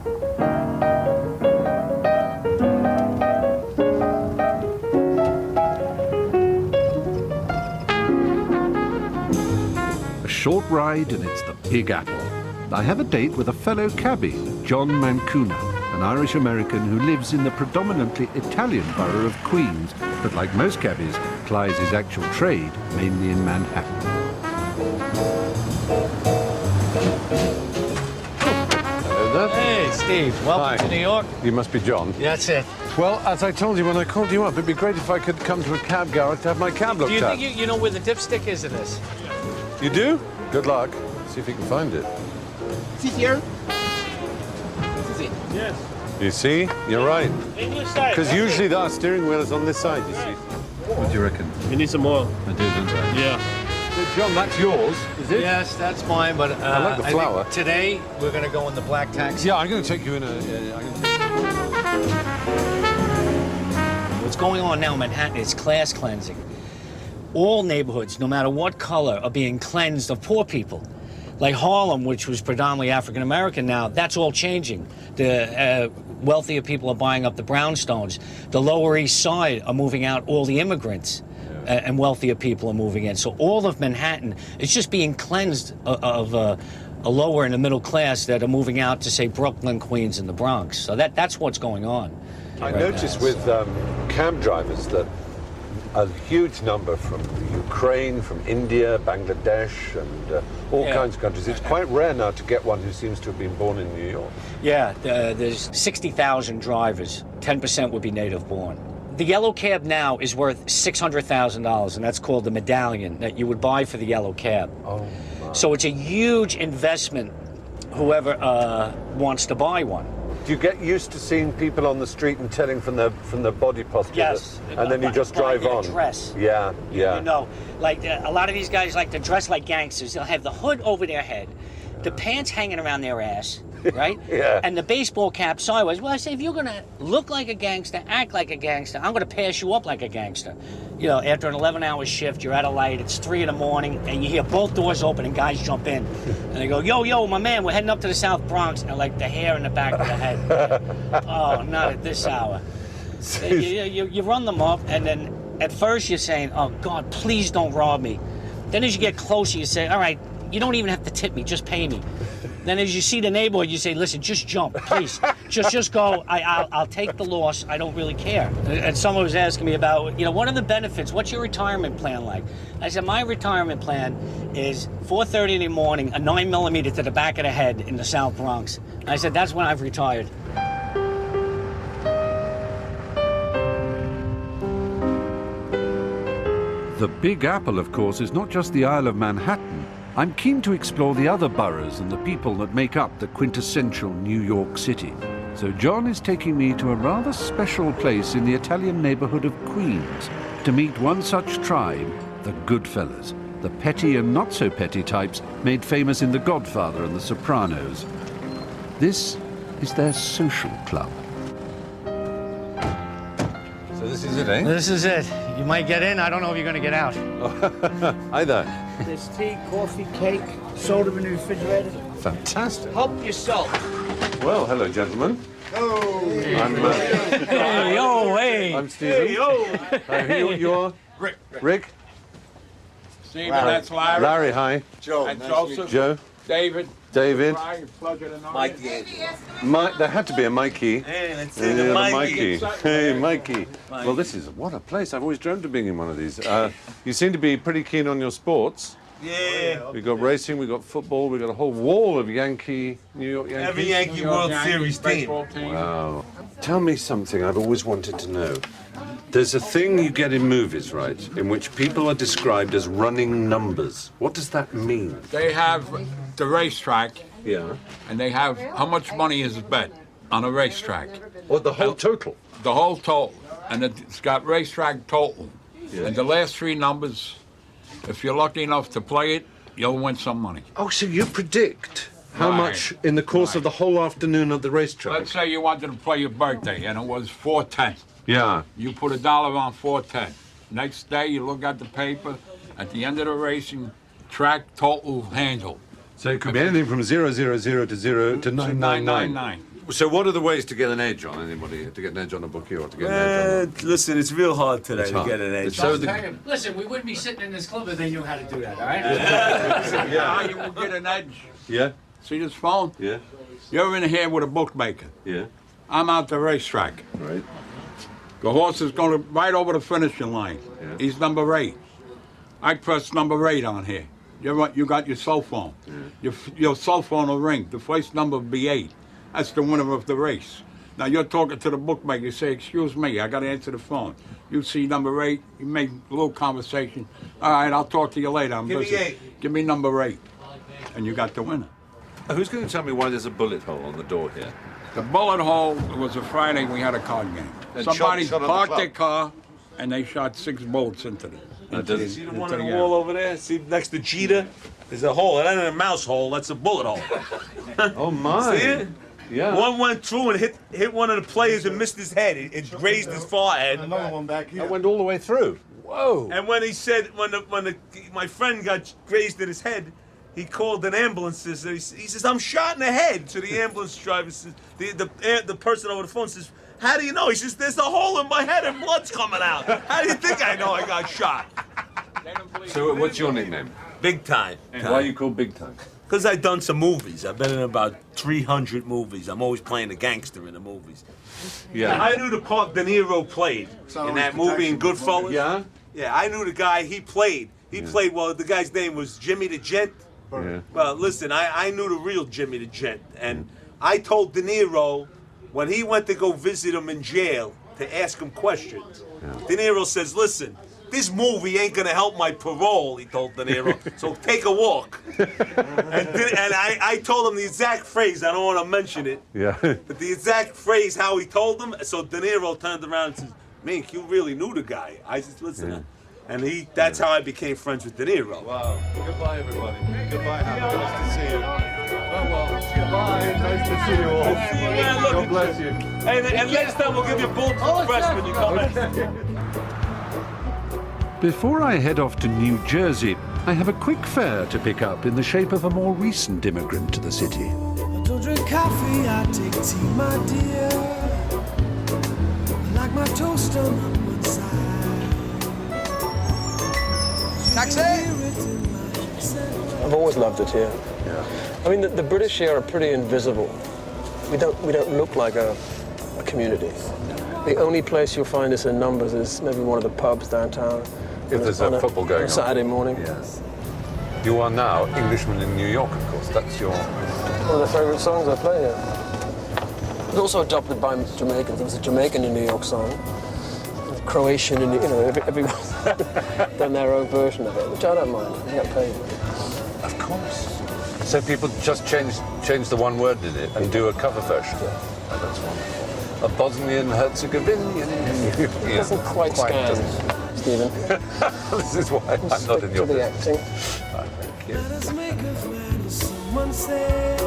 A short ride and it's the Big Apple. I have a date with a fellow cabbie, John Mancuna, an Irish-American who lives in the predominantly Italian borough of Queens, but like most cabbies, plies his actual trade mainly in Manhattan. Hello there. Hey, Steve. Welcome to New York. You must be John. That's it. Well, as I told you when I called you up, it'd be great if I could come to a cab garage to have my cab looked Do you at. think you know where the dipstick is in this? You do? Good luck. See if you can find it. Is it here? This is it. Yes. You see? You're right. English side. Because usually our steering wheel is on this side, you see. What do you reckon? You need some oil. I do, don't I? Yeah. John, that's yours, is it? Yes, that's mine, but I like the flower. think today we're going to go in the black taxi. Yeah, I'm going to take you in a... What's going on now in Manhattan is class cleansing. All neighborhoods, no matter what color, are being cleansed of poor people. Like Harlem, which was predominantly African-American now, that's all changing. The wealthier people are buying up the brownstones. The Lower East Side are moving out all the immigrants, and wealthier people are moving in. So all of Manhattan is just being cleansed of a lower and a middle class that are moving out to, say, Brooklyn, Queens, and the Bronx. So that's what's going on. I noticed with cab drivers that a huge number from Ukraine, from India, Bangladesh, and all kinds of countries. It's quite rare now to get one who seems to have been born in New York. Yeah, there's 60,000 drivers. 10% would be native born. The yellow cab now is worth $600,000, and that's called the medallion that you would buy for the yellow cab. Oh, my. So it's a huge investment, whoever wants to buy one. Do you get used to seeing people on the street and telling from their body posture? Yes. And then you just drive on? Dress. Yeah, yeah. You know, like a lot of these guys like to dress like gangsters. They'll have the hood over their head, the pants hanging around their ass, right? Yeah. And the baseball cap sideways. Well, I say, if you're going to look like a gangster, act like a gangster, I'm going to pass you up like a gangster. You know, after an 11-hour shift, you're at a light, it's 3 in the morning, and you hear both doors open and guys jump in. And they go, yo, my man, we're heading up to the South Bronx. And like the hair in the back of the head. Oh, not at this hour. You run them up, and then at first you're saying, oh, God, please don't rob me. Then as you get closer, you say, all right, you don't even have to tip me, just pay me. Then as you see the neighborhood, you say, listen, just jump, please. just go. I'll take the loss. I don't really care. And someone was asking me about, what are the benefits? What's your retirement plan like? I said, my retirement plan is 4:30 in the morning, a 9mm to the back of the head in the South Bronx. And I said, that's when I've retired. The Big Apple, of course, is not just the Isle of Manhattan. I'm keen to explore the other boroughs and the people that make up the quintessential New York City. So John is taking me to a rather special place in the Italian neighborhood of Queens to meet one such tribe, the Goodfellas, the petty and not-so-petty types made famous in The Godfather and The Sopranos. This is their social club. So this is it, eh? This is it. You might get in. I don't know if you're going to get out. Hi there. There's tea, coffee, cake, soda in the refrigerator. Fantastic. Help yourself. Well, hello, gentlemen. Oh. I'm, Hey, yo, hey. I'm Stephen. Hey, yo. You are? Rick? Stephen, that's Larry. Larry, hi. Joe. And Joseph. Joe? David. David? Brian, pleasure to know Mike you. Mike, there had to be a Mikey. Hey, let's Yeah, see the the Mikey. Hey, Mikey. Well, what a place. I've always dreamt of being in one of these. You seem to be pretty keen on your sports. Yeah. We've got racing, we've got football, we've got a whole wall of New York Yankees. Every Yankee New York World Yankees Series team. baseball team. Wow. Tell me something I've always wanted to know. There's a thing you get in movies, right, in which people are described as running numbers. What does that mean? They have the racetrack, Yeah. and they have how much money is bet on a racetrack. What, the whole total? The whole total. And it's got racetrack total. And the last 3 numbers, if you're lucky enough to play it, you'll win some money. Oh, so you predict how Right. much in the course of the whole afternoon of the racetrack? Let's say you wanted to play your birthday, and it was 410. Yeah. You put $1 on 410. Next day, you look at the paper. At the end of the racing, track total handle. So it could be anything from 000 to 999. So what are the ways to get an edge on anybody? To get an edge on a bookie or to get an edge on Listen, it's real hard today It's to hard. get an edge. It's so Listen, we wouldn't be sitting in this club if they knew how to do that, all right? How you will get an edge? Yeah, See this phone? yeah, You're in here with a bookmaker. yeah. I'm out the racetrack. Right. The horse is going to right over the finishing line. Yeah. He's number 8. I press number 8 on here. You got your cell phone. Your cell phone will ring. The first number will be 8. That's the winner of the race. Now you're talking to the bookmaker. You say, "Excuse me, I got to answer the phone." You see number 8. You make a little conversation. All right, I'll talk to you later. I'm Give me busy. 8. Give me number 8, and you got the winner. Who's going to tell me why there's a bullet hole on the door here? The bullet hole was a Friday. We had a card game. And Somebody shot on the parked club. their car, and they shot 6 bullets into the. does it- See the into one in the area. wall over there? See next to Jeter? There's a hole. That ain't a mouse hole. That's a bullet hole. Oh my! See it? Yeah. One went through and hit one of the players and missed his head. It grazed his forehead. Another one back here. That went all the way through. Whoa! And when he said, my friend got grazed in his head, he called an ambulance. He says, "I'm shot in the head." So the ambulance driver says, the person over the phone says, "How do you know?" He says, "There's a hole in my head and blood's coming out. How do you think I know I got shot?" So what's your nickname? Big time. Why are you called Big Time? Because I've done some movies. I've been in about 300 movies. I'm always playing a gangster in the movies. Yeah. I knew the part De Niro played in that movie in Goodfellas. Yeah. Yeah, I knew the guy he played. He played, well, the guy's name was Jimmy the Gent. Yeah. Well, listen, I knew the real Jimmy the Gent. And I told De Niro, when he went to go visit him in jail to ask him questions, De Niro says, "Listen, this movie ain't gonna help my parole," he told De Niro, "so take a walk." and I told him the exact phrase, I don't want to mention it, Yeah. but the exact phrase how he told him. So De Niro turned around and says, "Mink, you really knew the guy." I said, "Listen," and that's how I became friends with De Niro. Wow. Goodbye, everybody. Goodbye, Howard. Nice to see you. Well, goodbye. Nice to see you all. Man, look God at bless you. And next time we'll give you bulletproof vest when you come in. Before I head off to New Jersey, I have a quick fare to pick up in the shape of a more recent immigrant to the city. I don't drink coffee, I take tea, my dear. I like my toast on one side. Taxi! I've always loved it here. I mean, the British here are pretty invisible. We don't look like a community. The only place you'll find us in numbers is maybe one of the pubs downtown. If there's a football going on on. a Saturday morning. Yes. You are now Englishman in New York, of course. That's your... One of the favourite songs I play here. It was also adopted by Jamaicans. There was a Jamaican in New York song, a Croatian, and everyone's done their own version of it, which I don't mind. I get paid. Of course. So people just change the one word in it and do a cover version. Oh, that's wonderful. A Bosnian Herzegovinian. It doesn't quite scan, Stephen. This is why I'm not in your to the business. acting. Oh, thank you. Let us make a friend, someone said.